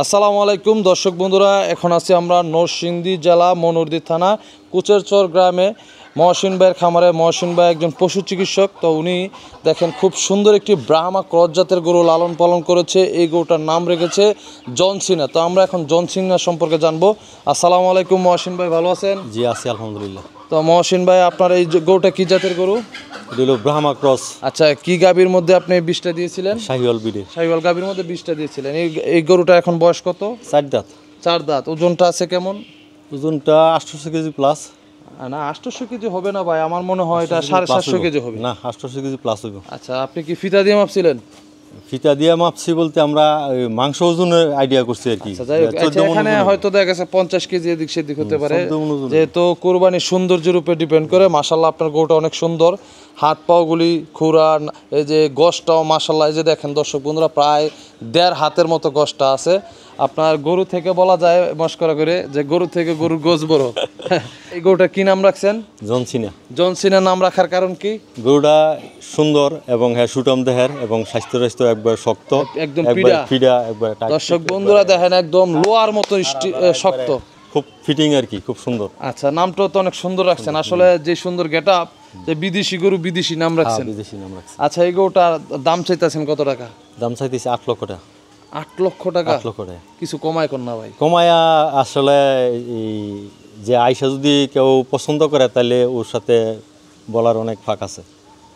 আসসালামু আলাইকুম দর্শক বন্ধুরা, এখন আছি আমরা নরসিংদী জেলা মনোহরদী থানা কুচেরচর গ্রামে। মহসিন ভাইয়ের খামারে মহসিন ভাই একজন পশু চিকিৎসক। তো উনি দেখেন খুব সুন্দর একটি ব্রাহ্মা ক্রস জাতের গরু লালন পালন করেছে। এই গরুটার নাম রেখেছে জনসিনা। তো আমরা এখন জনসিনা সম্পর্কে জানবো। আসসালামু আলাইকুম মহসিন ভাই, ভালো আছেন? জি আছি আলহামদুলিল্লাহ। তো মহসিন ভাই, আপনার এই গরুটা কি জাতের গরু? ব্রাহ্মা ক্রস। আচ্ছা, কি গাভীর মধ্যে আপনি 20টা দিয়েছিলেন? শাহিওয়াল বিডে। শাহিওয়াল গাভীর মধ্যে 20টা দিয়েছিলেন। এই গরুটা এখন বয়স কত? 4 দাঁত। 4 দাঁত। ওজনটা আছে কেমন? ওজনটা 800 কেজি প্লাস। না, 800 কেজি হবে না ভাই, আমার মনে হয় এটা 750 কেজি হবে। না, 800 কেজি প্লাস হইব। আচ্ছা, আপনি কি ফিতা দিয়ে মাপছিলেন? ফিতা দিয়ে মাপছি বলতে আমরা মাংস ওজনের আইডিয়া করছি আর কি। যাই হোক, এখানে হয়তো দেখা গেছে 50 কেজি এদিক সেদিক হতে পারে, যেহেতু কোরবানির সৌন্দর্যের উপরে ডিপেন্ড করে। মাশাল্লাহ আপনার গরুটা অনেক সুন্দর, হাত পাগুলি খুরা, এই যে গোশটাও মাশাল্লাহ, এই যে দেখেন দর্শক বন্ধুরা, প্রায় 1.5 হাতের মতো গোশটা আছে। আপনার গরু থেকে বলা যায় মস্করা করে যে গরু থেকে গরুর গোশ বড়। এই গরুটা কি নাম রাখছেন? জনসিনা। জনসিনা নাম রাখার কারণ কি? গরুটা সুন্দর এবং হ্যাঁ সুটম দেহের এবং স্বাস্থ্য একবার শক্ত, একদম পিডা একবার। দর্শক বন্ধুরা দেখেন একদম লোহার মতো শক্ত, খুব ফিটিং আর কি, খুব সুন্দর। আচ্ছা, নামটাও তো অনেক সুন্দর রাখছেন আসলে, যে সুন্দর গেটআপ, যে বিদেশি গরু বিদেশি নাম রাখছেন। বিদেশি নাম রাখছেন। আচ্ছা, এই গরুটার দাম চাইতেছেন কত টাকা? দাম চাইতেছে 8 লক্ষ টাকা। 8 লক্ষ টাকা? 8 লক্ষ টাকা। কিছু কমায় কোন না ভাই? কমায়া আসলে যে আয়সা যদি কেউ পছন্দ করে তাহলে ওর সাথে বলার অনেক ফাঁক আছে।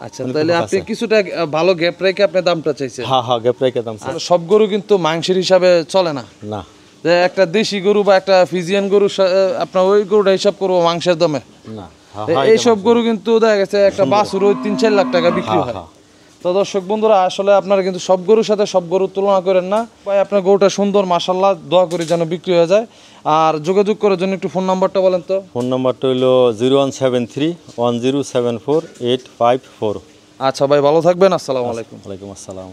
আচ্ছা, তাহলে আপনি কিছুটা ভালো গ্যাপ রেখে আপনি দামটা চাইছেন? হ্যাঁ, গ্যাপ রেখে দাম চাই। সব গরু কিন্তু মাংসের হিসাবে চলে না। না, যে একটা দেশি গরু বা একটা ফিজিয়ান গরু আপনার ওই গরুটা হিসাব করবো মাংসের দামে না। এইসব গরু কিন্তু দেখা গেছে একটা বাছুর ওই 3-4 লাখ টাকা বিক্রি হয়। তো দর্শক বন্ধুরা, আসলে আপনারা কিন্তু সব গরুর সাথে সব গরুর তুলনা করেন না ভাই। আপনার গরুটা সুন্দর মাশাল্লাহ, দোয়া করি যেন বিক্রি হয়ে যায়। আর যোগাযোগ করার জন্য একটু ফোন নাম্বারটা বলেন তো। ফোন নাম্বারটা হলো 017310748554। আচ্ছা ভাই, ভালো থাকবেন। আসসালামু আলাইকুম। ওয়ালাইকুম আসসালাম।